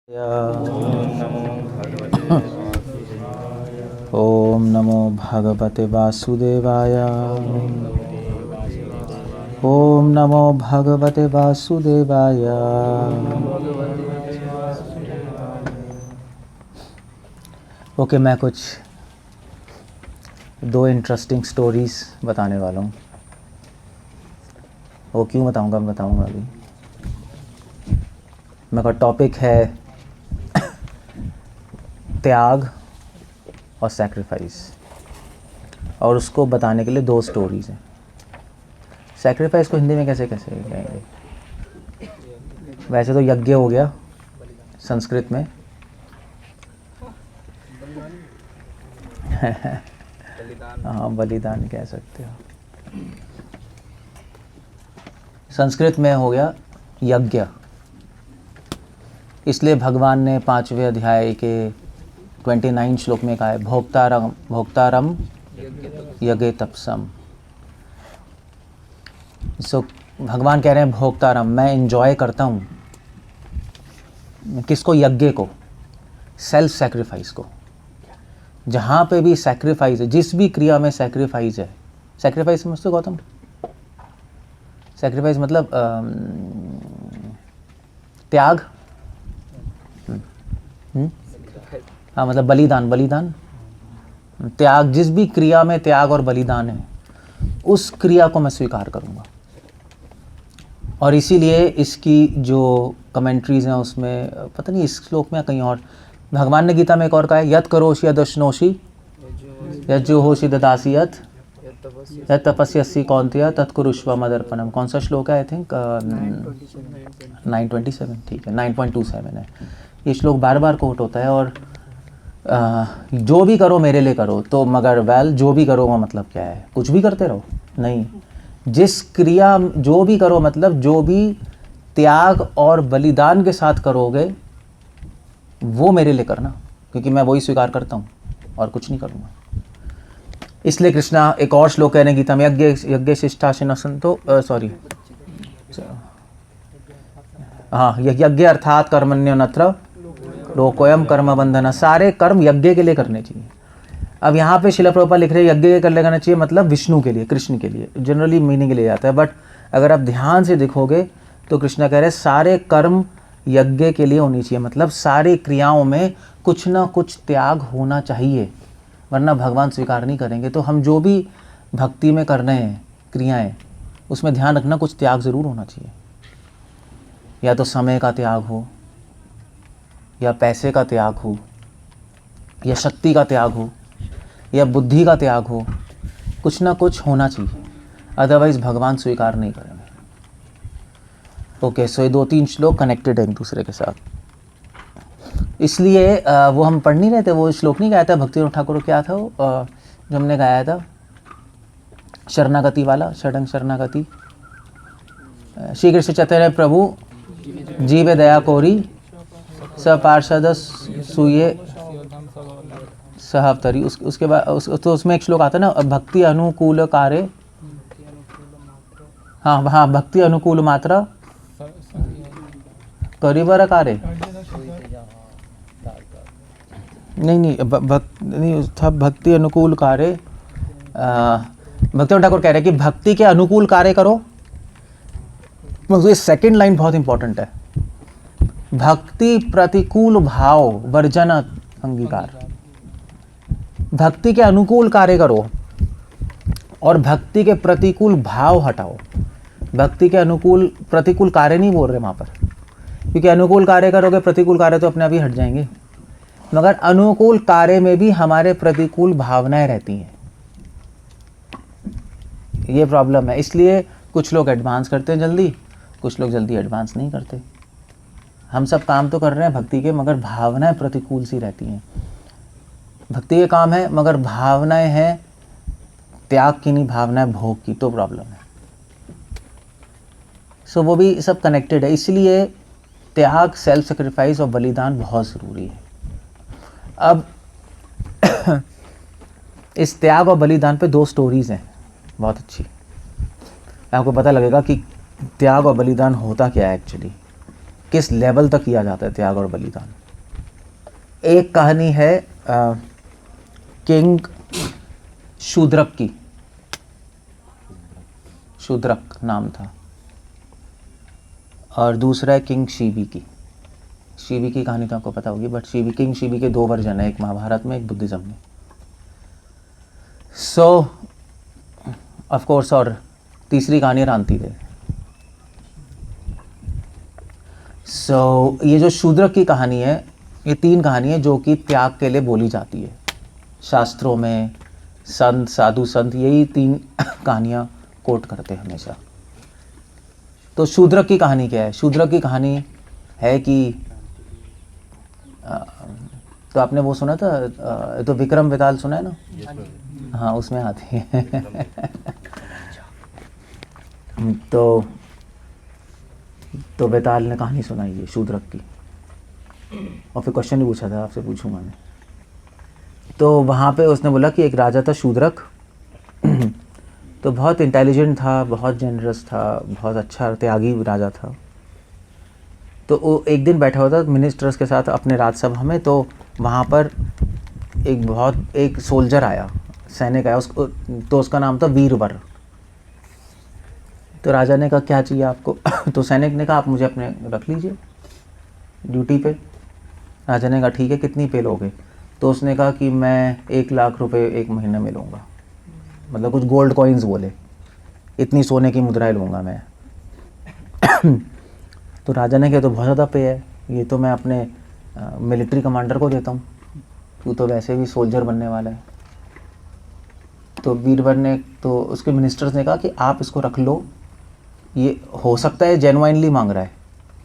ओम नमो भगवते वासुदेवाय। ओम नमो भगवते वासुदेवाय। ओके, मैं कुछ दो इंटरेस्टिंग स्टोरीज बताने वाला हूँ। वो क्यों बताऊँगा, मैं बताऊँगा अभी। मेरा टॉपिक है त्याग और सैक्रिफाइस, और उसको बताने के लिए दो स्टोरीज हैं। सैक्रिफाइस को हिंदी में कैसे कैसे कहेंगे? वैसे तो यज्ञ हो गया संस्कृत में। हाँ, बलिदान कह सकते हो। संस्कृत में हो गया यज्ञ, इसलिए भगवान ने 5वें अध्याय के 29 श्लोक में कहा है भोक्तारम यज्ञ तपसम। सो भगवान कह रहे हैं भोक्तारम, मैं एंजॉय करता हूँ। किसको? यज्ञ को, सेल्फ सैक्रिफाइस को। जहाँ पे भी सैक्रिफाइस है, जिस भी क्रिया में सैक्रिफाइस है। सैक्रिफाइस समझते हो गौतम? सैक्रिफाइस मतलब त्याग। हाँ, मतलब बलिदान। बलिदान त्याग, जिस भी क्रिया में त्याग और बलिदान है, उस क्रिया को मैं स्वीकार करूँगा। और इसीलिए इसकी जो कमेंट्रीज हैं उसमें पता नहीं इस श्लोक में या कहीं और, भगवान ने गीता में एक और कहा है, यत् करोषि यदश्नोषि यज्जुहोषि ददासि यत् तपस्यसि कौन्तेय तत्कुरुष्व मदर्पणम। कौन सा श्लोक है? I think 927। ठीक है, 9.27 है। ये श्लोक बार बार कोट होता है। और जो भी करो मेरे लिए करो, तो मगर जो भी करो वो मतलब क्या है? कुछ भी करते रहो? नहीं, जिस क्रिया जो भी करो, मतलब जो भी त्याग और बलिदान के साथ करोगे वो मेरे लिए करना, क्योंकि मैं वही स्वीकार करता हूँ और कुछ नहीं करूँगा। इसलिए कृष्णा एक और श्लोक कह रहे हैं गीता में, यज्ञ शिष्टाशिन संतो, सॉरी, हाँ, यज्ञ अर्थात कर्मण्यनत्र लोकोयम कर्म बंधन। सारे कर्म यज्ञ के लिए करने चाहिए। अब यहाँ पे शिला प्रभुपाद लिख रहे हैं यज्ञ कर लेना चाहिए, मतलब विष्णु के लिए, कृष्ण के लिए। जनरली मीनिंग ले जाता है, बट अगर आप ध्यान से देखोगे तो कृष्णा कह रहे हैं सारे कर्म यज्ञ के लिए होनी चाहिए। मतलब सारी क्रियाओं में कुछ ना कुछ त्याग होना चाहिए, वरना भगवान स्वीकार नहीं करेंगे। तो हम जो भी भक्ति में कर रहे हैं क्रियाएं, उसमें ध्यान रखना कुछ त्याग ज़रूर होना चाहिए। या तो समय का त्याग हो, या पैसे का त्याग हो, या शक्ति का त्याग हो, या बुद्धि का त्याग हो। कुछ ना कुछ होना चाहिए, अदरवाइज भगवान स्वीकार नहीं करेंगे। ओके, सो ये 2-3 श्लोक कनेक्टेड है एक दूसरे के साथ। इसलिए वो हम पढ़ नहीं रहे थे, वो श्लोक नहीं गाया था भक्ति ठाकुर, क्या था वो जो हमने गाया था, शरणागति वाला, शरणागति। श्री कृष्ण चैतन्य प्रभु जीवे दया कोरी सपार्षद सुये सहवतरी। उसके बाद तो उसमें एक श्लोक आता है ना, भक्ति अनुकूल कार्य, हाँ, भक्ति अनुकूल मात्रा करिवर कार्य, नहीं था, भक्ति अनुकूल कार्य। भक्ति ठाकुर कह रहे हैं कि भक्ति के अनुकूल कार्य करो। तो ये सेकंड लाइन बहुत इंपॉर्टेंट है, भक्ति प्रतिकूल भाव वर्जन अंगीकार। भक्ति के अनुकूल कार्य करो और भक्ति के प्रतिकूल भाव हटाओ। भक्ति के अनुकूल, प्रतिकूल कार्य नहीं बोल रहे वहाँ पर, क्योंकि अनुकूल कार्य करोगे प्रतिकूल कार्य तो अपने आप ही हट जाएंगे। मगर अनुकूल कार्य में भी हमारे प्रतिकूल भावनाएं रहती हैं, ये प्रॉब्लम है। इसलिए कुछ लोग एडवांस करते हैं जल्दी, कुछ लोग जल्दी एडवांस नहीं करते। हम सब काम तो कर रहे हैं भक्ति के, मगर भावनाएं प्रतिकूल सी रहती हैं। भक्ति के काम है, मगर भावनाएं हैं त्याग की नहीं, भावनाएं भोग की, तो प्रॉब्लम है। सो वो भी सब कनेक्टेड है। इसलिए त्याग, सेल्फ सेक्रीफाइस और बलिदान बहुत ज़रूरी है। अब इस त्याग और बलिदान पे 2 स्टोरीज हैं बहुत अच्छी। आपको पता लगेगा कि त्याग और बलिदान होता क्या है एक्चुअली। किस लेवल तक किया जाता है त्याग और बलिदान। एक कहानी है किंग शूद्रक की, शूद्रक नाम था, और दूसरा है किंग शिबी की। शिबी की कहानी तो आपको पता होगी, बट किंग शिबी के 2 वर्जन है, एक महाभारत में, एक बुद्धिज्म में। सो ऑफ कोर्स, और तीसरी कहानी रांतिदेव। सो ये जो शूद्रक की कहानी है, ये 3 कहानी है जो कि त्याग के लिए बोली जाती है शास्त्रों में। संत, साधु संत यही 3 कहानियाँ कोट करते हैं हमेशा। तो शूद्रक की कहानी क्या है? शूद्रक की कहानी है कि तो आपने वो सुना था, तो विक्रम बेताल सुना है ना? हाँ, उसमें आती है। तो बेताल ने कहानी सुनाई है शूद्रक की, और फिर क्वेश्चन भी पूछा था, आपसे पूछूंगा मैं। तो वहाँ पे उसने बोला कि एक राजा था शूद्रक, तो बहुत इंटेलिजेंट था, बहुत जेनरस था, बहुत अच्छा त्यागी राजा था। तो वो एक दिन बैठा हुआ था मिनिस्टर्स के साथ अपने राजसभा में, तो वहाँ पर एक सोल्जर आया, सैनिक आया, उसको तो उसका नाम था वीरवर। तो राजा ने कहा क्या चाहिए आपको? तो सैनिक ने कहा आप मुझे अपने रख लीजिए ड्यूटी पे। राजा ने कहा ठीक है, कितनी पे लोगे? तो उसने कहा कि मैं 1 लाख रुपए 1 महीने में लूँगा, मतलब कुछ गोल्ड कॉइन्स बोले, इतनी सोने की मुद्राएं लूँगा मैं। तो राजा ने कहा तो बहुत ज़्यादा पे है, ये तो मैं अपने मिलिट्री कमांडर को देता हूँ, तू तो वैसे भी सोल्जर बनने वाला है। तो वीरवर ने, तो उसके मिनिस्टर्स ने कहा कि आप इसको रख लो, ये हो सकता है जेन्युइनली मांग रहा है,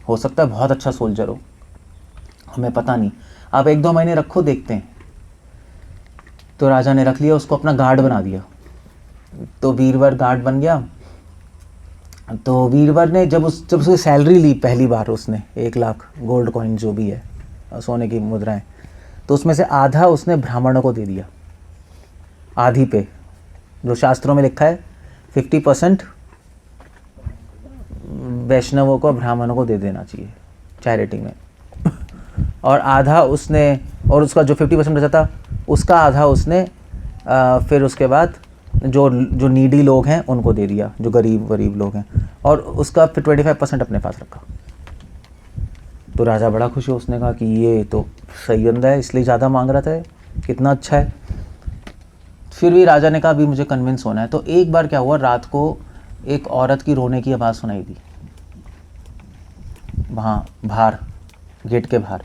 हो सकता है बहुत अच्छा सोल्जर हो, हमें पता नहीं, आप 1-2 महीने रखो, देखते हैं। तो राजा ने रख लिया, उसको अपना गार्ड बना दिया। तो वीरवर गार्ड बन गया। तो वीरवर ने जब उसकी सैलरी ली पहली बार, उसने 1 लाख गोल्ड कॉइन जो भी है, सोने की मुद्राएं, तो उसमें से आधा उसने ब्राह्मणों को दे दिया, आधी पे, जो शास्त्रों में लिखा है 50% वैष्णवों को, ब्राह्मणों को दे देना चाहिए चैरिटी में, और आधा उसने, और उसका जो 50% बचा था उसका आधा उसने फिर उसके बाद जो नीडी लोग हैं उनको दे दिया, जो गरीब लोग हैं, और उसका फिर 25% अपने पास रखा। तो राजा बड़ा खुश हुआ, उसने कहा कि ये तो सही बंदा है, इसलिए ज़्यादा मांग रहा था, कितना अच्छा है। फिर भी राजा ने कहा अभी मुझे कन्विंस होना है। तो एक बार क्या हुआ, रात को एक औरत की रोने की आवाज़ सुनाई दी वहाँ बाहर, गेट के बाहर।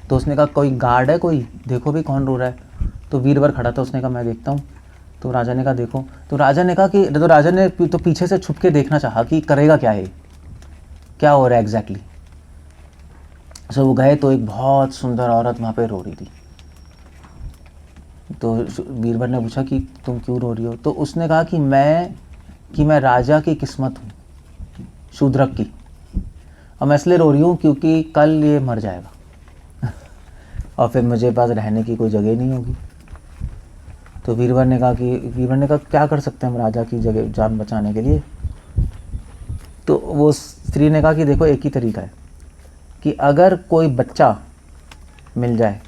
तो उसने कहा कोई गार्ड है, कोई देखो भी कौन रो रहा है। तो वीरवर खड़ा था, उसने कहा मैं देखता हूँ। तो राजा ने कहा देखो। तो राजा ने कहा कि, तो राजा ने तो पीछे से छुप के देखना चाहा कि करेगा क्या है, क्या हो रहा है एग्जैक्टली। सो वो गए तो एक बहुत सुंदर औरत वहाँ पे रो रही थी। तो बीरबल ने पूछा कि तुम क्यों रो रही हो? तो उसने कहा कि मैं राजा की किस्मत हूँ, शूद्रक की, और मैं इसलिए रो रही हूँ क्योंकि कल ये मर जाएगा और फिर मुझे पास रहने की कोई जगह नहीं होगी। तो बीरबल ने कहा क्या कर सकते हैं हम राजा की जगह जान बचाने के लिए? तो वो स्त्री ने कहा कि देखो एक ही तरीका है कि अगर कोई बच्चा मिल जाए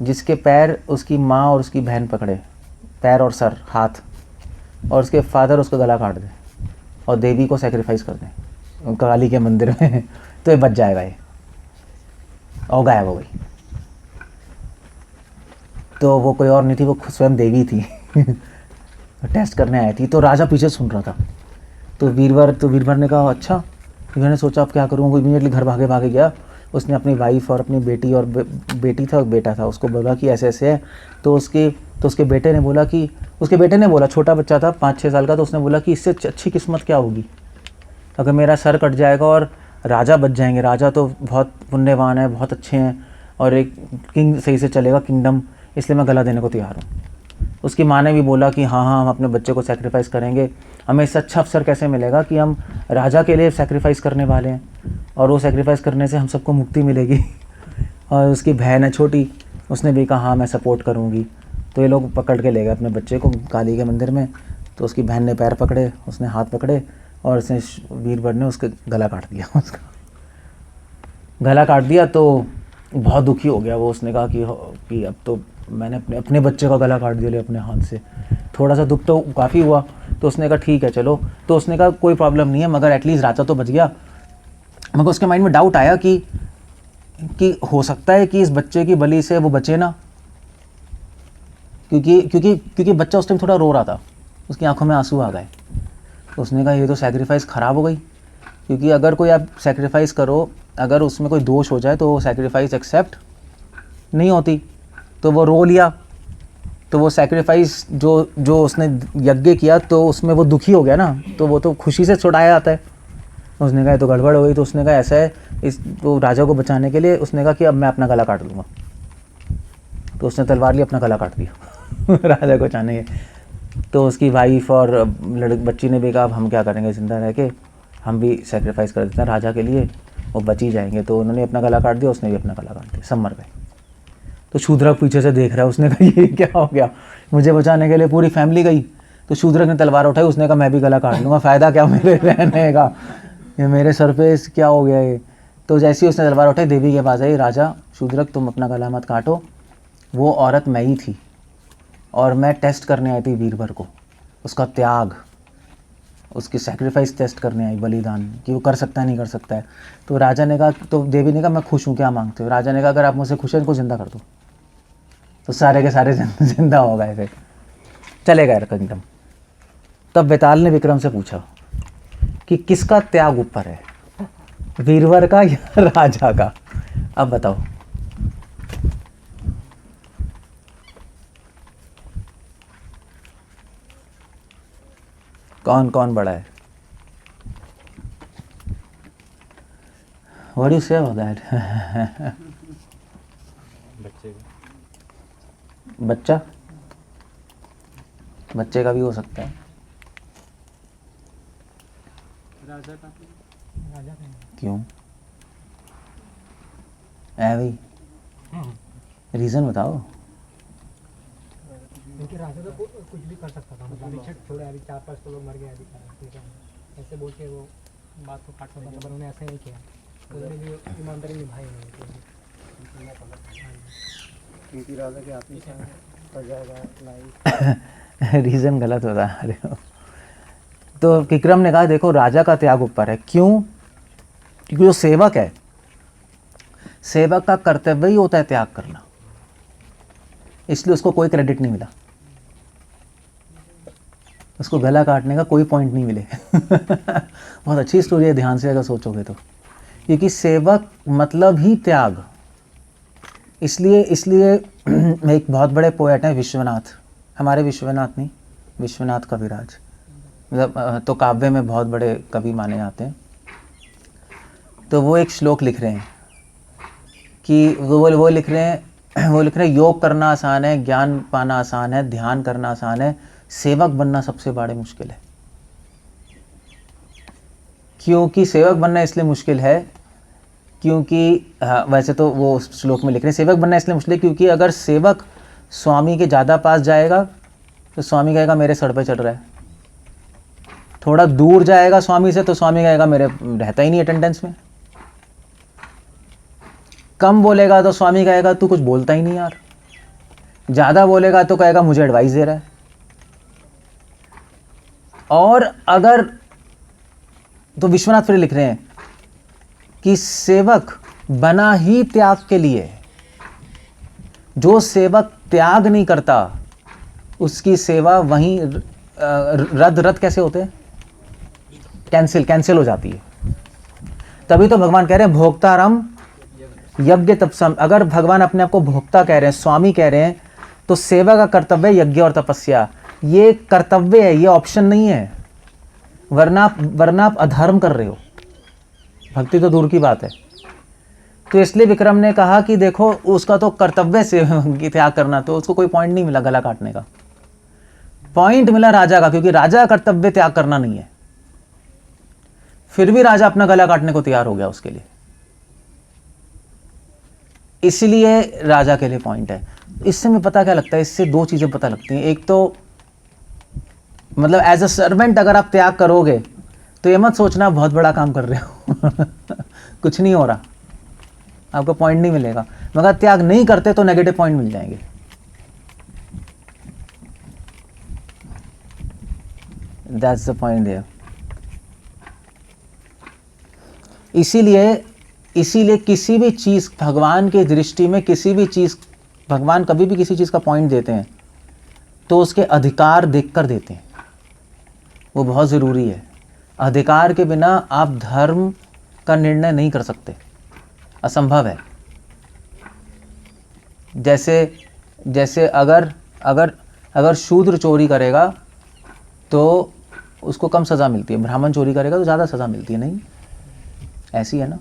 जिसके पैर उसकी माँ और उसकी बहन पकड़े, पैर और सर हाथ, और उसके फादर उसका गला काट दे और देवी को सेक्रीफाइस कर दें काली के मंदिर में तो ये बच जाएगा ये, और गायब हो गई। तो वो कोई और नहीं थी, वो स्वयं देवी थी टेस्ट करने आई थी। तो राजा पीछे सुन रहा था। तो वीरवर ने कहा अच्छा। वीरवर ने सोचा अब क्या करूँ, वो इमीडिएटली घर भागे गया। उसने अपनी वाइफ और अपनी बेटी, और बेटी था और बेटा था, उसको बोला कि ऐसे ऐसे है। तो उसके बेटे ने बोला कि, उसके बेटे ने बोला, छोटा बच्चा था 5-6 साल का, तो उसने बोला कि इससे अच्छी किस्मत क्या होगी अगर मेरा सर कट जाएगा और राजा बच जाएंगे। राजा तो बहुत पुण्यवान है, बहुत अच्छे हैं, और एक किंग सही से चलेगा किंगडम, इसलिए मैं गला देने को तैयार हूँ। उसकी माँ ने भी बोला कि हाँ हम अपने बच्चे को सेक्रीफाइस करेंगे, हमें इससे अच्छा अवसर कैसे मिलेगा कि हम राजा के लिए सेक्रीफाइस करने वाले हैं, और वो सेक्रीफाइस करने से हम सबको मुक्ति मिलेगी। और उसकी बहन है छोटी, उसने भी कहा हाँ मैं सपोर्ट करूँगी। तो ये लोग पकड़ के ले गए अपने बच्चे को काली के मंदिर में। तो उसकी बहन ने पैर पकड़े, उसने हाथ पकड़े, और उसने वीरवर ने उसके गला काट दिया उसका। गला काट दिया तो बहुत दुखी हो गया वो। उसने कहा कि अब तो मैंने अपने बच्चे का गला काट दिया अपने हाथ से। थोड़ा सा दुख तो काफ़ी हुआ। तो उसने कहा ठीक है चलो। तो उसने कहा कोई प्रॉब्लम नहीं है, मगर एटलीस्ट राजा तो बच गया। मगर उसके माइंड में डाउट आया कि हो सकता है कि इस बच्चे की बलि से वो बचे ना, क्योंकि बच्चा उस टाइम थोड़ा रो रहा था, उसकी आंखों में आंसू आ गए। तो उसने कहा ये तो सैक्रिफाइस ख़राब हो गई, क्योंकि अगर कोई आप सैक्रिफाइस करो, अगर उसमें कोई दोष हो जाए तो वो सैक्रिफाइस एक्सेप्ट नहीं होती। तो वो रो लिया। तो वो सैक्रिफाइस जो उसने यज्ञ किया तो उसमें वो दुखी हो गया ना, तो वो तो खुशी से छुड़ाया जाता है। उसने कहा तो गड़बड़ हो गई। तो उसने कहा ऐसा है, वो राजा को बचाने के लिए उसने कहा कि अब मैं अपना गला काट लूँगा। तो उसने तलवार ली, अपना गला काट दिया राजा को बचाने के। तो उसकी वाइफ और बच्ची ने भी कहा अब हम क्या करेंगे, ज़िंदा रह के हम भी सेक्रीफाइस कर देते हैं राजा के लिए, वो बच ही जाएंगे। तो उन्होंने अपना गला काट दिया, उसने भी अपना गला काट दिया, सब मर गए। तो शूद्रक पीछे से देख रहा है। उसने कहा ये क्या हो गया, मुझे बचाने के लिए पूरी फैमिली गई। तो शूद्रक ने तलवार उठाई, उसने कहा मैं भी गला काट लूँगा, फ़ायदा क्या मेरे रहने का, ये मेरे सर पे क्या हो गया ये। तो जैसे ही उसने तलवार उठाई, देवी के पास आई, राजा शूद्रक तुम अपना गला मत काटो, वो औरत मैं ही थी और मैं टेस्ट करने आई थी वीरभर को, उसका त्याग, उसकी सैक्रिफाइस टेस्ट करने आई, बलिदान कि वो कर सकता है नहीं कर सकता है। तो राजा ने कहा, तो देवी ने कहा मैं खुश हूँ, क्या मांगते हो। राजा ने कहा अगर आप मुझसे खुश हैं इनको जिंदा कर दो। तो सारे के सारे जिंदा हो गए, फिर चले गए किंगडम। तब बेताल ने विक्रम से पूछा कि किसका त्याग ऊपर है, वीरवर का या राजा का। अब बताओ। कौन कौन बड़ा है? What do you say about that? बच्चे का भी हो सकता है। राजा का क्यों है भाई, रीजन बताओ। क्योंकि राजा तो कुछ भी कर सकता था, मतलब छोड़े अभी 4-5 तो लोग मर गए अभी, ऐसे बोल के वो बात को काट सकता था, पर उन्होंने ऐसा नहीं किया। उन्होंने भी ईमानदारी निभाई नहीं, क्योंकि राजा के हाथ में पड़ जाएगा। रीज़न गलत बता रहे हो। तो विक्रम ने कहा देखो राजा का त्याग ऊपर है। क्यों? क्योंकि जो सेवक है, सेवक का कर्तव्य ही होता है त्याग करना, इसलिए उसको कोई क्रेडिट नहीं मिला, उसको गला काटने का कोई पॉइंट नहीं मिले बहुत अच्छी स्टोरी है ध्यान से अगर सोचोगे तो, क्योंकि सेवक मतलब ही त्याग। इसलिए एक बहुत बड़े पोएट हैं विश्वनाथ, हमारे विश्वनाथ नहीं, विश्वनाथ कविराज, मतलब तो काव्य में बहुत बड़े कवि माने जाते हैं। तो वो एक श्लोक लिख रहे हैं कि वो लिख रहे हैं योग करना आसान है, ज्ञान पाना आसान है, ध्यान करना आसान है, सेवक बनना सबसे बड़ी मुश्किल है। क्योंकि सेवक बनना इसलिए मुश्किल है क्योंकि वैसे तो वो श्लोक में लिख रहे हैं सेवक बनना इसलिए मुश्किल है क्योंकि अगर सेवक स्वामी के ज़्यादा पास जाएगा तो स्वामी कहेगा मेरे सर पे चढ़ रहा है, थोड़ा दूर जाएगा स्वामी से तो स्वामी कहेगा मेरे रहता ही नहीं अटेंडेंस में, कम बोलेगा तो स्वामी कहेगा तू कुछ बोलता ही नहीं यार, ज़्यादा बोलेगा तो कहेगा मुझे एडवाइस दे रहा है। और अगर तो विश्वनाथ फिर लिख रहे हैं कि सेवक बना ही त्याग के लिए, जो सेवक त्याग नहीं करता उसकी सेवा वहीं रद्द कैसे होते हैं, कैंसिल हो जाती है। तभी तो भगवान कह रहे हैं भोक्तारम यज्ञ तपस्या। अगर भगवान अपने आप को भोक्ता कह रहे हैं, स्वामी कह रहे हैं, तो सेवा का कर्तव्य यज्ञ और तपस्या, ये कर्तव्य है, ये ऑप्शन नहीं है, वरना आप अधर्म कर रहे हो, भक्ति तो दूर की बात है। तो इसलिए विक्रम ने कहा कि देखो उसका तो कर्तव्य से त्याग करना, तो उसको कोई पॉइंट नहीं मिला गला काटने का, पॉइंट मिला राजा का, क्योंकि राजा का कर्तव्य त्याग करना नहीं है। फिर भी राजा अपना गला काटने को तैयार हो गया उसके लिए, इसलिए राजा के लिए पॉइंट है। इससे में पता क्या लगता है, इससे दो चीजें पता लगती हैं। एक तो मतलब एज अ सर्वेंट अगर आप त्याग करोगे तो ये मत सोचना बहुत बड़ा काम कर रहे हो कुछ नहीं हो रहा, आपको पॉइंट नहीं मिलेगा। मगर त्याग नहीं करते तो नेगेटिव पॉइंट मिल जाएंगे। That's the point there. इसीलिए किसी भी चीज़ भगवान की दृष्टि में, किसी भी चीज़, भगवान कभी भी किसी चीज़ का पॉइंट देते हैं तो उसके अधिकार देखकर देते हैं। वो बहुत ज़रूरी है। अधिकार के बिना आप धर्म का निर्णय नहीं कर सकते, असंभव है। जैसे अगर शूद्र चोरी करेगा तो उसको कम सज़ा मिलती है, ब्राह्मण चोरी करेगा तो ज़्यादा सज़ा मिलती है, नहीं ऐसी है ना।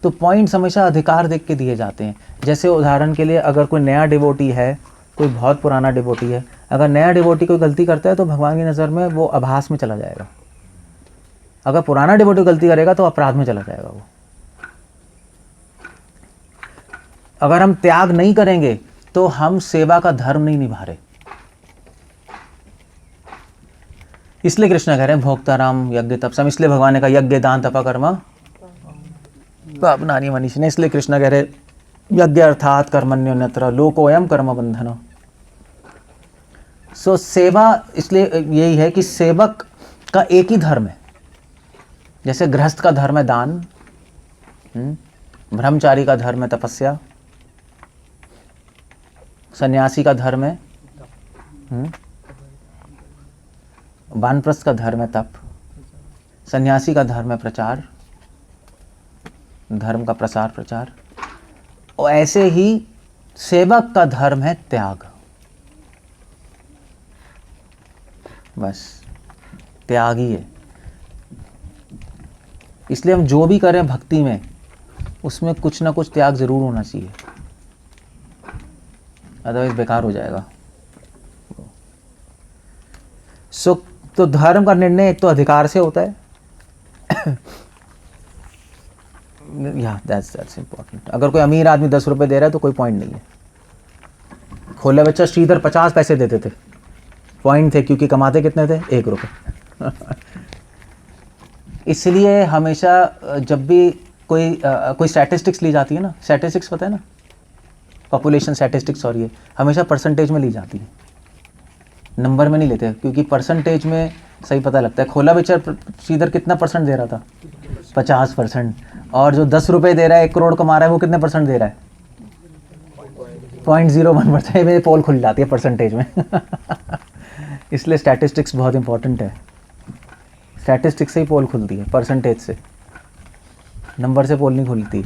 तो पॉइंट्स हमेशा अधिकार देख के दिए जाते हैं। जैसे उदाहरण के लिए अगर कोई नया डिवोटी है, कोई बहुत पुराना डिवोटी है, अगर नया डिवोटी कोई गलती करता है तो भगवान की नज़र में वो आभास में चला जाएगा। अगर पुराना डिवोटी गलती करेगा तो अपराध में चला जाएगा वो। अगर हम त्याग नहीं करेंगे तो हम सेवा का धर्म नहीं निभा रहे। इसलिए कृष्ण कह रहे हैं भोक्ताराम यज्ञ तपसम। इसलिए भगवान ने कहा यज्ञ दान तप कर्म पापनानि मनीषिण ने। इसलिए कृष्ण कह रहे यज्ञ अर्थात कर्मण्योन्यत्र लोकोयम कर्म बंधन। सो सेवा इसलिए यही है कि सेवक का एक ही धर्म है। जैसे गृहस्थ का धर्म है दान, ब्रह्मचारी का धर्म है तपस्या, सन्यासी का धर्म है, वानप्रस्थ का धर्म है तप, सन्यासी का धर्म है प्रचार, धर्म का प्रसार प्रचार। और ऐसे ही सेवक का धर्म है त्याग। बस त्याग ही है। इसलिए हम जो भी करें भक्ति में, उसमें कुछ ना कुछ त्याग जरूर होना चाहिए, अदरवाइज बेकार हो जाएगा। तो धर्म का निर्णय एक तो अधिकार से होता है। या दैट्स इम्पोर्टेंट। अगर कोई अमीर आदमी 10 रुपए दे रहा है तो कोई पॉइंट नहीं है। खोले बच्चा श्रीधर 50 पैसे देते थे, पॉइंट थे, क्योंकि कमाते कितने थे? 1 रुपये। इसलिए हमेशा जब भी कोई स्टैटिस्टिक्स ली जाती है ना, स्टैटिस्टिक्स पता है ना, पॉपुलेशन स्टैटिस्टिक्स, सॉरी, है हमेशा परसेंटेज में ली जाती है, नंबर में नहीं लेते, क्योंकि परसेंटेज में सही पता लगता है। खोला बेचा श्रीधर कितना परसेंट दे रहा था? 50%। और जो 10 रुपये दे रहा है, 1 करोड़ कमा रहा है, वो कितने परसेंट दे रहा है? 0.01%। में पोल खुल जाती है परसेंटेज में। इसलिए स्टैटिस्टिक्स बहुत इंपॉर्टेंट है। स्टैटिस्टिक्स से ही पोल खुलती है, परसेंटेज से, नंबर से पोल नहीं खुलती।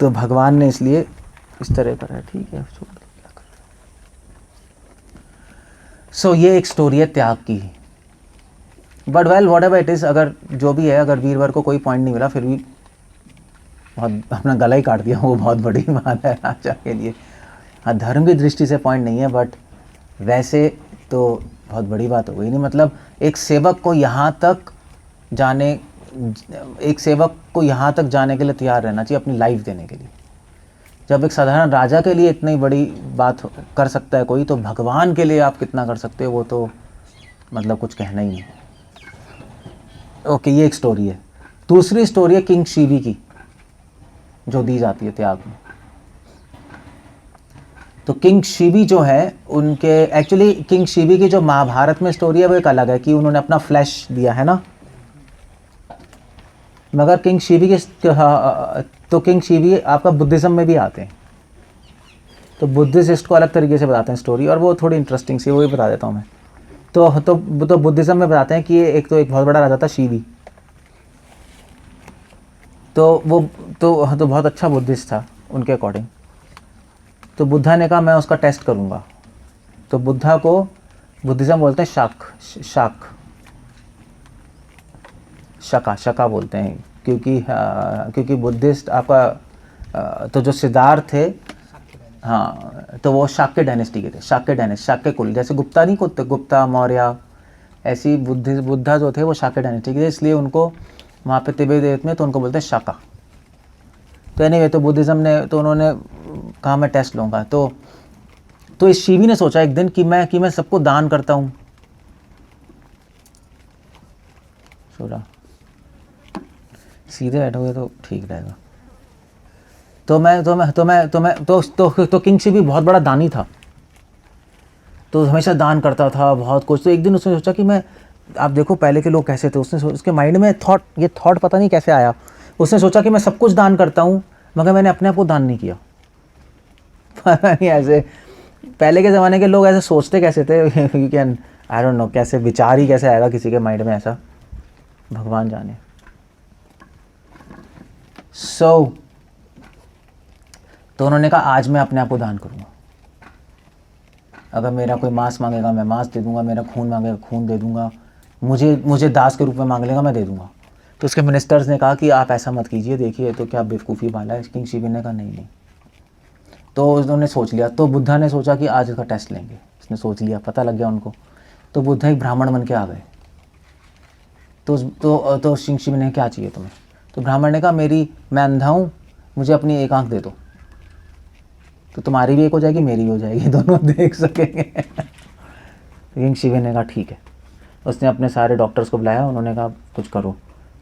तो भगवान ने इसलिए इस तरह करा है। ठीक है, छोड़ दो। सो ये एक स्टोरी है त्याग की। But well what ever it is, अगर जो भी है, अगर वीरवर को कोई पॉइंट नहीं मिला, फिर भी बहुत अपना गला ही काट दिया, वो बहुत बड़ी बात है राजा के लिए। हाँ, धर्म की दृष्टि से पॉइंट नहीं है, बट वैसे तो बहुत बड़ी बात हो गई। नहीं मतलब एक सेवक को यहाँ तक जाने के लिए तैयार रहना चाहिए, अपनी लाइफ देने के लिए। जब एक साधारण राजा के लिए इतनी बड़ी बात कर सकता है कोई, तो भगवान के लिए आप कितना कर सकते हो, वो तो मतलब कुछ कहना ही नहीं। ओके, ये एक स्टोरी है। दूसरी स्टोरी है किंग शिवी की, जो दी जाती है त्याग में। तो किंग शिवी जो है उनके, एक्चुअली किंग शिवी की जो महाभारत में स्टोरी है वो एक अलग है, कि उन्होंने अपना फ्लैश दिया है ना। मगर किंग शिवी के तो किंग शिवी आपका बुद्धिज़्म में भी आते हैं, तो बुद्धिस्ट को अलग तरीके से बताते हैं स्टोरी, और वो थोड़ी इंटरेस्टिंग सी, वो भी बता देता हूँ मैं। तो बुद्धिज़्म में बताते हैं कि ये एक बहुत बड़ा राजा था शिवी। तो वो तो बहुत अच्छा बुद्धिस्ट था उनके अकॉर्डिंग। तो बुद्धा ने कहा मैं उसका टेस्ट करूँगा। तो बुद्धा को बुद्धिज़्म बोलते हैं शका बोलते हैं, क्योंकि बुद्धिस्ट आपका तो जो सिद्धार्थ थे, हाँ, तो वो शाक्य डायनेस्टी के थे, शाक्य कुल, जैसे गुप्ता नहीं कुत्ते, गुप्ता मौर्य, ऐसी बुद्धा जो थे वो शाक्य डायनेस्टी के थे। इसलिए उनको वहाँ पे तिब्बत देश में तो उनको बोलते हैं शाका। तो एनीवे, तो बुद्धिज़्म ने, तो उन्होंने कहा मैं टेस्ट लूँगा। तो इस शिवी ने सोचा एक दिन कि मैं सबको दान करता हूँ। सीधे बैठोगे तो ठीक रहेगा। तो किंग शिवी बहुत बड़ा दानी था, तो हमेशा दान करता था बहुत कुछ। तो एक दिन उसने सोचा कि मैं, आप देखो पहले के लोग कैसे थे, उसके माइंड में ये थॉट पता नहीं कैसे आया, उसने सोचा कि मैं सब कुछ दान करता हूँ मगर मैंने अपने आप को दान नहीं किया। पता नहीं ऐसे पहले के ज़माने के लोग ऐसे सोचते कैसे थे, you can I don't know, कैसे विचार ही कैसे आएगा किसी के माइंड में ऐसा, भगवान जाने। तो उन्होंने कहा आज मैं अपने आप को दान करूँगा, अगर मेरा कोई मांस मांगेगा मैं मांस दे दूंगा, मेरा खून मांगेगा खून दे दूंगा, मुझे दास के रूप में मांग लेगा मैं दे दूंगा। तो उसके मिनिस्टर्स ने कहा कि आप ऐसा मत कीजिए, देखिए तो क्या बेवकूफ़ी वाला है। किंग शिवी ने कहा नहीं। तो उन्होंने सोच लिया, तो बुद्धा ने सोचा कि आज इसका टेस्ट लेंगे। उसने सोच लिया, पता लग गया उनको। तो बुद्धा एक ब्राह्मण बन के आ गए। तो किंग शिवी ने क्या चाहिए तुम्हें? तो ब्राह्मण ने कहा मैं अंधा हूँ, मुझे अपनी एक आंख दे दो, तो तुम्हारी भी एक हो जाएगी मेरी भी हो जाएगी, दोनों देख सकेंगे। किंग शिवी ने कहा ठीक है। उसने अपने सारे डॉक्टर्स को बुलाया, उन्होंने कहा कुछ करो।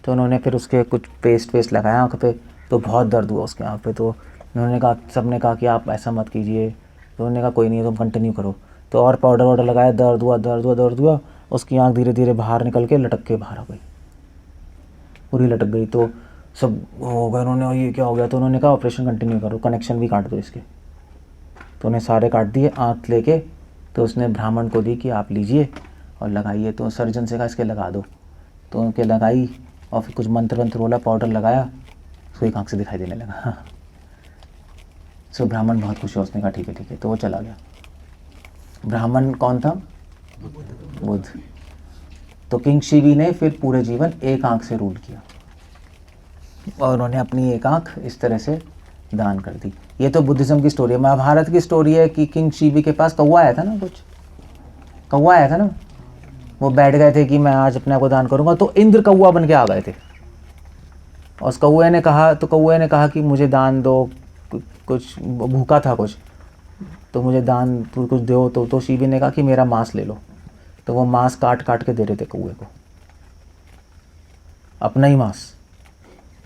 तो उन्होंने फिर उसके कुछ पेस्ट लगाया आँख पे, तो बहुत दर्द हुआ उसके आँख पे। तो उन्होंने कहा, सब ने कहा कि आप ऐसा मत कीजिए। तो उन्होंने कहा कोई नहीं, तुम कंटिन्यू करो। तो और पाउडर लगाया, दर्द हुआ, उसकी आँख धीरे धीरे बाहर निकल के लटक के बाहर आ गई, पूरी लटक गई। तो सब हो गए, उन्होंने ये क्या हो गया? तो उन्होंने कहा ऑपरेशन कंटिन्यू करो, कनेक्शन भी काट दो इसके। तो उन्हें सारे काट दिए आँख लेके। तो उसने ब्राह्मण को दी कि आप लीजिए और लगाइए। तो सर्जन से कहा इसके लगा दो, तो उनके लगाई और फिर कुछ मंत्र बोला, पाउडर लगाया, तो एक आँख से दिखाई देने लगा। सो ब्राह्मण बहुत खुश हुआ, उसने कहा ठीक है। तो वो चला गया। ब्राह्मण कौन था? बुद्ध। तो किंग शिवी ने फिर पूरे जीवन एक आँख से रूल किया और उन्होंने अपनी एक आँख इस तरह से दान कर दी। ये तो बुद्धिज़्म की स्टोरी है। महाभारत की स्टोरी है कि किंग शिवी के पास कौवा आया था ना, कुछ कौवा आया था ना, वो बैठ गए थे कि मैं आज अपने आप को दान करूंगा। तो इंद्र कौवा बन के आ गए थे और उस कौवे ने कहा कि मुझे दान दो, कुछ भूखा था कुछ, तो मुझे दान तू कुछ दो। तो शिवी ने कहा कि मेरा मांस ले लो। तो वो मांस काट के दे रहे थे कौवे को, अपना ही मांस।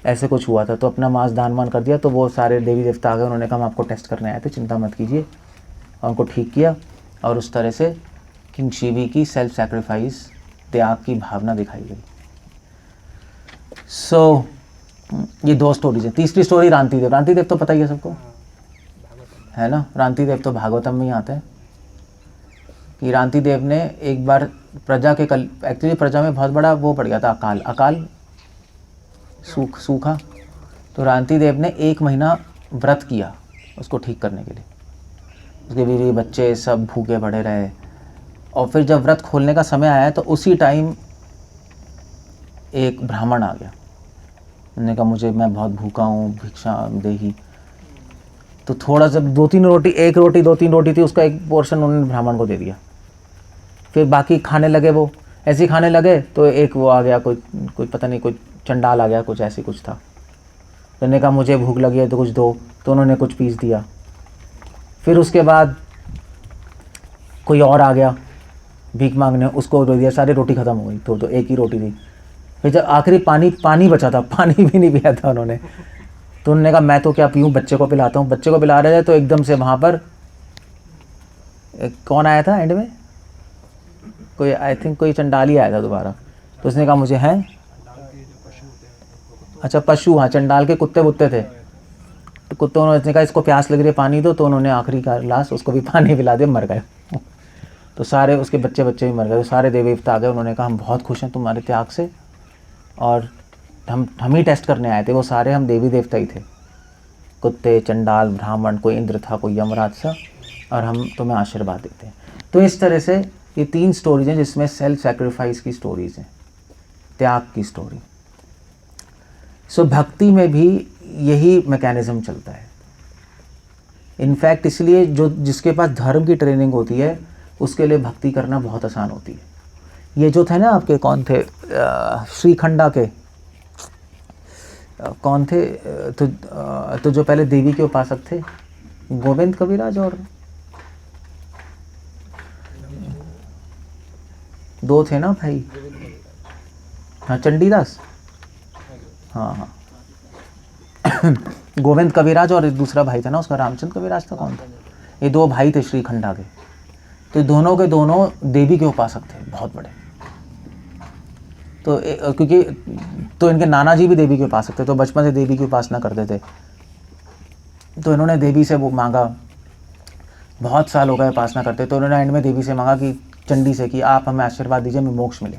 ऐसे कुछ हुआ था, तो अपना मांस दान मान कर दिया। तो वो सारे देवी देवता आ गए, उन्होंने कहा हम आपको टेस्ट करने आए थे, चिंता मत कीजिए, और उनको ठीक किया। और उस तरह से किंग शिवी की सेल्फ सैक्रिफाइस, त्याग की भावना दिखाई गई। ये 2 स्टोरीज है। तीसरी स्टोरी रांतिदेव तो पता ही है सबको, है ना। रांतिदेव तो भागवतम में ही आता है कि रांतिदेव ने एक बार एक्चुअली प्रजा में बहुत बड़ा वो पड़ गया था, अकाल सूखा। तो रांतिदेव ने 1 महीना व्रत किया उसको ठीक करने के लिए। उसके बीवी बच्चे सब भूखे पड़े रहे, और फिर जब व्रत खोलने का समय आया तो उसी टाइम एक ब्राह्मण आ गया। उन्होंने कहा मैं बहुत भूखा हूँ, भिक्षा देही। तो थोड़ा सा 2-3 रोटी, 1 रोटी 2-3 रोटी थी, उसका एक पोर्शन उन्होंने ब्राह्मण को दे दिया। फिर बाकी खाने लगे, वो ऐसे ही खाने लगे। तो एक वो आ गया, कोई पता नहीं, कोई चंडाल आ गया, कुछ ऐसे कुछ था। तो उन्होंने कहा मुझे भूख लगी है तो कुछ दो। तो उन्होंने कुछ पीस दिया। फिर उसके बाद कोई और आ गया भीख मांगने, उसको दे दिया। सारी रोटी ख़त्म हो गई, तो 1 ही रोटी थी। फिर जब आखिरी पानी बचा था, पानी भी नहीं पिया था उन्होंने। तो उन्होंने कहा मैं तो क्या पीऊँ, बच्चे को पिलाता हूँ। बच्चे को पिला रहे थे तो एकदम से वहाँ पर कौन आया था एंड में? कोई, आई थिंक कोई चंडाली आया था दोबारा। तो उसने कहा मुझे हैं, अच्छा पशु, हाँ चंडाल के कुत्ते वुत्ते थे। तो कुत्तों ने कहा इसको प्यास लग रही है पानी दो। तो उन्होंने आखिरी का लास्ट उसको भी पानी पिला दिया, मर गए। तो सारे उसके बच्चे भी मर गए। तो सारे देवी देवता आ गए। उन्होंने कहा हम बहुत खुश हैं तुम्हारे त्याग से, और हम ही टेस्ट करने आए थे। वो सारे हम देवी देवता ही थे, कुत्ते, चंडाल, ब्राह्मण, कोई इंद्र था, कोई यमराज था, और हम तुम्हें आशीर्वाद देते हैं। तो इस तरह से ये 3 स्टोरीज हैं जिसमें सेल्फ सैक्रिफाइस की स्टोरीज हैं, त्याग की स्टोरी। सो भक्ति में भी यही मैकेनिज्म चलता है। इनफैक्ट इसलिए जिसके पास धर्म की ट्रेनिंग होती है उसके लिए भक्ति करना बहुत आसान होती है। ये जो थे ना आपके, कौन थे, श्रीखंडा के कौन थे, तो जो पहले देवी के उपासक थे, गोविंद कविराज और 2 थे ना भाई, हाँ चंडीदास, हाँ। गोविंद कविराज और एक दूसरा भाई था ना उसका, रामचंद्र कविराज था, कौन था, ये 2 भाई थे श्रीखंडा के। तो दोनों के दोनों देवी के उपासक थे बहुत बड़े। तो क्योंकि तो इनके नाना जी भी देवी के उपासक थे, तो बचपन से देवी की उपासना करते थे। तो इन्होंने देवी से वो मांगा, बहुत साल हो गए उपासना करते, तो इन्होंने एंड में देवी से मांगा कि चंडी से कि आप हमें आशीर्वाद दीजिए, हमें मोक्ष मिले।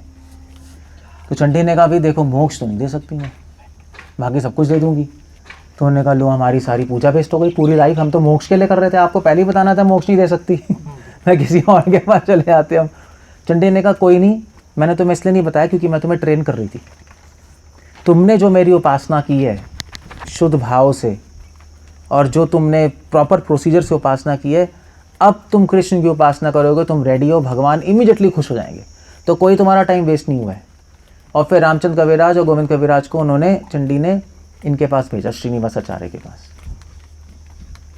तो चंडी ने कहा भी देखो मोक्ष तो नहीं दे सकती मैं, बाकी सब कुछ दे दूंगी। तो उन्होंने कहा लो हमारी सारी पूजा वेस्ट हो गई, पूरी लाइफ हम तो मोक्ष के लिए कर रहे थे, आपको पहले ही बताना था मोक्ष नहीं दे सकती। मैं किसी और के पास चले आते हम। चंडी ने कहा कोई नहीं, मैंने तुम्हें इसलिए नहीं बताया क्योंकि मैं तुम्हें ट्रेन कर रही थी। तुमने जो मेरी उपासना की है शुद्ध भाव से, और जो तुमने प्रॉपर प्रोसीजर से उपासना की है, अब तुम कृष्ण की उपासना करोगे, तुम रेडी हो, भगवान इमीडिएटली खुश हो जाएंगे। तो कोई तुम्हारा टाइम वेस्ट नहीं हुआ है। और फिर रामचंद्र कविराज और गोविंद कविराज को उन्होंने, चंडी ने इनके पास भेजा, श्रीनिवास आचार्य के पास,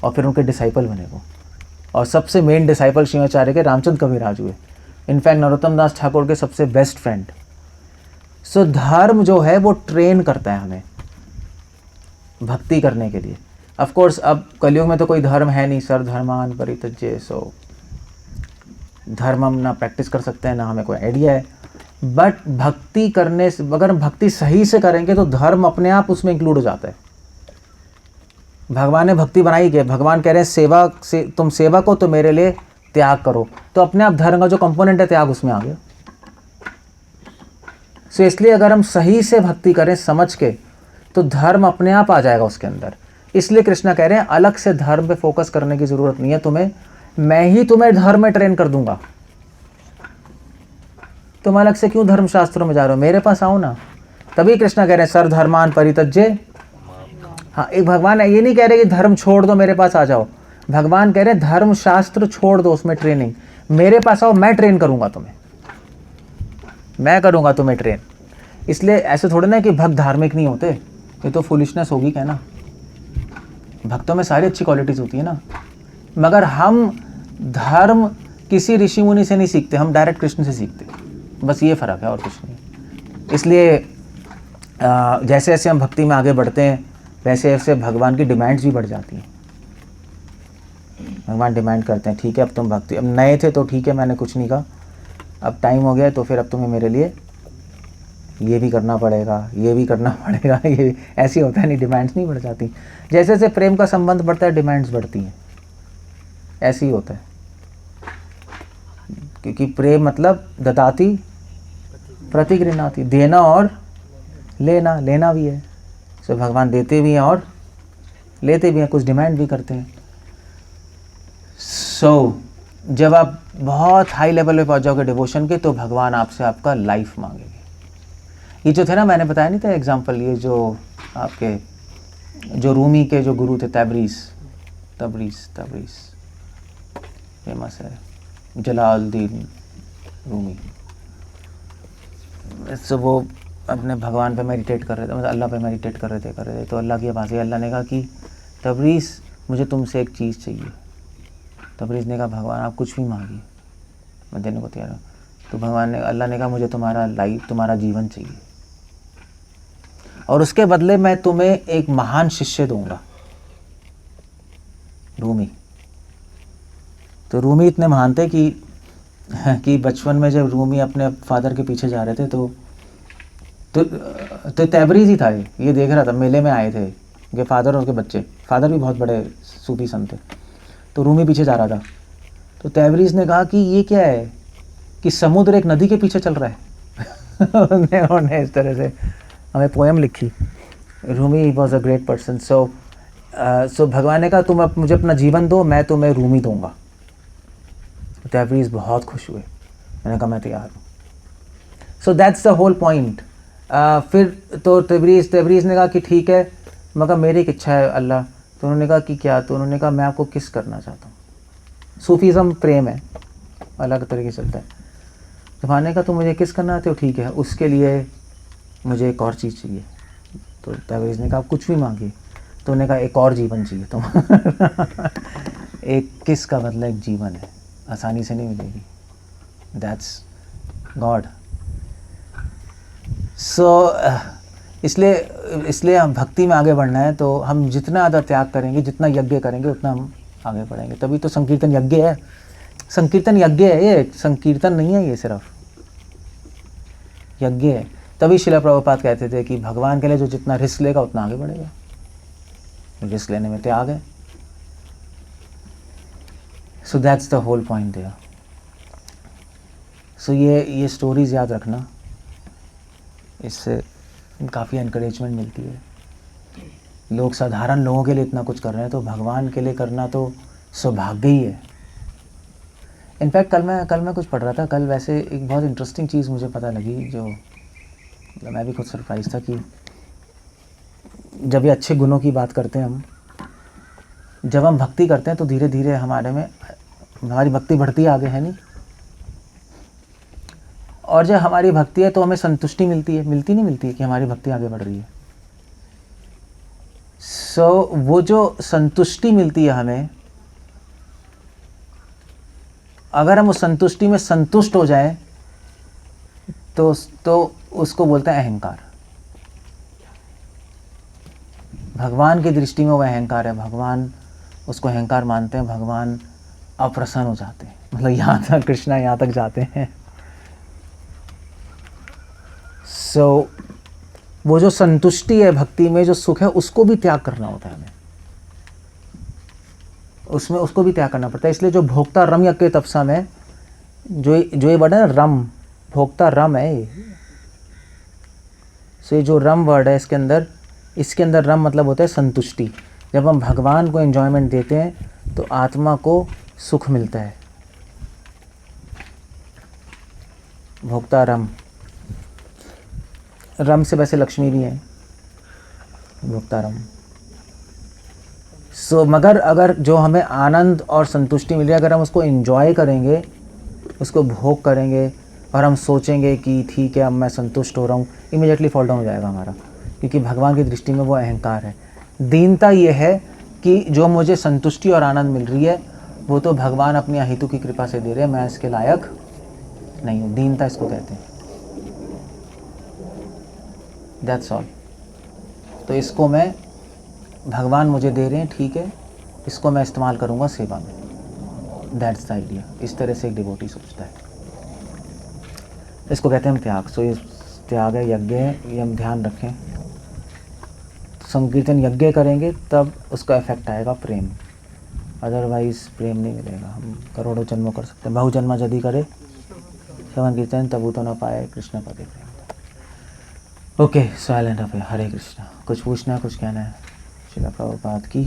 और फिर उनके डिसाइपल बने वो। और सबसे मेन डिसाइपल श्रीनिवासाचार्य के रामचंद्र कविराज हुए, इनफैक्ट नरोत्तम दास ठाकुर के सबसे बेस्ट फ्रेंड। सो धर्म जो है वो ट्रेन करता है हमें भक्ति करने के लिए। ऑफ कोर्स अब कलयुग में तो कोई धर्म है नहीं, सर धर्मान परित्यज्य, सो धर्म हम ना प्रैक्टिस कर सकते हैं ना हमें कोई आइडिया है। बट भक्ति करने से, अगर हम भक्ति सही से करेंगे तो धर्म अपने आप उसमें इंक्लूड हो जाता है। भगवान ने भक्ति बनाई है, भगवान कह रहे हैं सेवा से, तुम सेवक हो तो मेरे लिए त्याग करो, तो अपने आप धर्म का जो कंपोनेंट है त्याग उसमें आ गया। सो इसलिए अगर हम सही से भक्ति करें समझ के, तो धर्म अपने आप आ जाएगा उसके अंदर। इसलिए कृष्णा कह रहे हैं अलग से धर्म पे फोकस करने की जरूरत नहीं है तुम्हें, मैं ही तुम्हें धर्म में ट्रेन कर दूंगा। तुम अलग से क्यों धर्म शास्त्रों में जा रहे हो, मेरे पास आओ ना। तभी कृष्णा कह रहे हैं सर धर्मान परित्यज्य। हाँ, एक भगवान है, ये नहीं कह रहे कि धर्म छोड़ दो मेरे पास आ जाओ। भगवान कह रहे हैं धर्म शास्त्र छोड़ दो, उसमें ट्रेनिंग, मेरे पास आओ, मैं ट्रेन करूंगा तुम्हें, मैं करूंगा तुम्हें ट्रेन। इसलिए ऐसे थोड़े ना कि भक्त धार्मिक नहीं होते, ये तो फुलिशनेस होगी कहना। भक्तों में सारी अच्छी क्वालिटीज होती है ना, मगर हम धर्म किसी ऋषि मुनि से नहीं सीखते, हम डायरेक्ट कृष्ण से सीखते, बस ये फ़र्क है और कुछ नहीं। इसलिए जैसे जैसे हम भक्ति में आगे बढ़ते हैं वैसे वैसे भगवान की डिमांड्स भी बढ़ जाती हैं। भगवान डिमांड करते हैं ठीक है अब तुम भक्ति, अब नए थे तो ठीक है मैंने कुछ नहीं कहा, अब टाइम हो गया तो फिर अब तुम्हें मेरे लिए ये भी करना पड़ेगा, ये भी करना पड़ेगा, ये ऐसे होता है नहीं, डिमांड्स नहीं बढ़ जाती। जैसे जैसे प्रेम का संबंध बढ़ता है डिमांड्स बढ़ती हैं, ऐसे ही होता है। क्योंकि प्रेम मतलब ददाती प्रतिगृह्णाति, देना और लेना, लेना भी है। सो भगवान देते भी हैं और लेते भी हैं, कुछ डिमांड भी करते हैं। सो जब आप बहुत हाई लेवल पे पहुंच जाओगे डिवोशन के, तो भगवान आपसे आपका लाइफ मांगेंगे। ये जो थे ना, मैंने बताया नहीं था एग्जांपल, ये जो आपके जो रूमी के जो गुरु थे तबरीज फेमस है, जलालुद्दीन रूमी। सो वो अपने भगवान पे मेडिटेट कर रहे थे, मतलब अल्लाह पे मेडिटेट कर रहे थे। तो अल्लाह की आवाज़ आई, अल्लाह ने कहा कि तबरीज़ मुझे तुमसे एक चीज़ चाहिए। तबरीज़ ने कहा भगवान आप कुछ भी मांगिए मैं देने को तैयार हूँ। तो अल्लाह ने कहा मुझे तुम्हारा लाइफ, तुम्हारा जीवन चाहिए, और उसके बदले मैं तुम्हें एक महान शिष्य दूंगा। रूमी तो रूमी इतने महान थे कि बचपन में जब रूमी अपने फादर के पीछे जा रहे थे तो तबरीज़ ही था, ये देख रहा था, मेले में आए थे उनके फादर और उनके बच्चे, फादर भी बहुत बड़े सूफी संत थे। तो रूमी पीछे जा रहा था, तो तबरीज़ ने कहा कि ये क्या है कि समुद्र एक नदी के पीछे चल रहा है। उन्होंने इस तरह से हमें पोएम लिखी। Rumi was a great person. So भगवान ने कहा तुम अब मुझे अपना जीवन दो, मैं तुम्हें रूमी दूंगा। तबरीज़ बहुत खुश हुए, मैंने कहा मैं तैयार हूँ। So that's the whole point. फिर तो तबरीज़ ने कहा कि ठीक है, मगर मेरी एक इच्छा है अल्लाह। तो उन्होंने कहा कि क्या? तो उन्होंने कहा मैं आपको किस करना चाहता हूँ। सूफीज़म प्रेम है, अलग तरीके से चलता है। तो भगवान ने कहा तुम मुझे किस करना चाहते हो, ठीक है, उसके लिए मुझे एक और चीज़ चाहिए। तो तबरीज़ ने कहा आप कुछ भी मांगिए। तो उन्होंने कहा एक और जीवन चाहिए तुम। एक किस का मतलब एक जीवन है, आसानी से नहीं मिलेगी। That's God. सो इसलिए हम भक्ति में आगे बढ़ना है तो हम जितना ज़्यादा त्याग करेंगे, जितना यज्ञ करेंगे, उतना हम आगे बढ़ेंगे। तभी तो संकीर्तन यज्ञ है। संकीर्तन यज्ञ है, ये संकीर्तन नहीं है, ये सिर्फ यज्ञ है। तभी श्रील प्रभुपाद कहते थे कि भगवान के लिए जो जितना रिस्क लेगा उतना आगे बढ़ेगा। रिस्क लेने में त्याग है। So that's the whole point there. So ये स्टोरीज याद रखना, इससे काफ़ी एनकरेजमेंट मिलती है। लोग साधारण लोगों के लिए इतना कुछ कर रहे हैं तो भगवान के लिए करना तो सौभाग्य ही है। इनफैक्ट कल मैं कुछ पढ़ रहा था, कल वैसे एक बहुत इंटरेस्टिंग चीज़ मुझे पता लगी, जो मैं भी खुद सरप्राइज था कि जब ये अच्छे गुणों की बात करते हैं हम, जब हम भक्ति करते हैं तो धीरे धीरे हमारी भक्ति बढ़ती आगे, है नहीं? और जब हमारी भक्ति है तो हमें संतुष्टि मिलती है, नहीं मिलती है कि हमारी भक्ति आगे बढ़ रही है। सो वो जो संतुष्टि मिलती है हमें, अगर हम उस संतुष्टि में संतुष्ट हो जाएं तो उसको बोलते हैं अहंकार। भगवान की दृष्टि में वो अहंकार है। भगवान उसको अहंकार मानते हैं। भगवान अप्रसन्न हो जाते हैं, मतलब यहाँ तक कृष्णा यहाँ तक जाते हैं। सो वो जो संतुष्टि है भक्ति में, जो सुख है, उसको भी त्याग करना होता है हमें, उसको भी त्याग करना पड़ता है। इसलिए जो भोक्ता रम यज्ञ तपसा में जो ये वर्ड है ना, रम, भोक्ता रम है ये। सो ये जो रम वर्ड है, इसके अंदर रम मतलब होता है संतुष्टि। जब हम भगवान को एंजॉयमेंट देते हैं तो आत्मा को सुख मिलता है। भोक्ता रम से वैसे लक्ष्मी भी है, भोक्ता रम। सो मगर अगर जो हमें आनंद और संतुष्टि मिल रही है, अगर हम उसको एंजॉय करेंगे, उसको भोग करेंगे और हम सोचेंगे कि ठीक है अब मैं संतुष्ट हो रहा हूँ, इमीडिएटली फॉल डाउन हो जाएगा हमारा, क्योंकि भगवान की दृष्टि में वो अहंकार है। दीनता ये है कि जो मुझे संतुष्टि और आनंद मिल रही है वो तो भगवान अपनी अहेतु की कृपा से दे रहे हैं, मैं इसके लायक नहीं हूँ। दीनता इसको कहते हैं। That's all. तो इसको मैं, भगवान मुझे दे रहे हैं, ठीक है, इसको मैं इस्तेमाल करूँगा सेवा में। That's the idea. इस तरह से एक डिवोटी सोचता है। इसको कहते हैं हम त्याग। सो ये त्याग है, यज्ञ है, ये हम ध्यान रखें। संकीर्तन यज्ञ करेंगे तब उसका इफेक्ट आएगा प्रेम, अदरवाइज प्रेम नहीं मिलेगा। हम करोड़ों जन्मों कर सकते हैं, बहुजन्म यदि करे श्रवण कीर्तन तबु तो न पाए कृष्ण पदे प्रेम। ओके, साइलेंट अप है। हरे कृष्णा। कुछ पूछना है, कुछ कहना है? श्रील प्रभुपाद की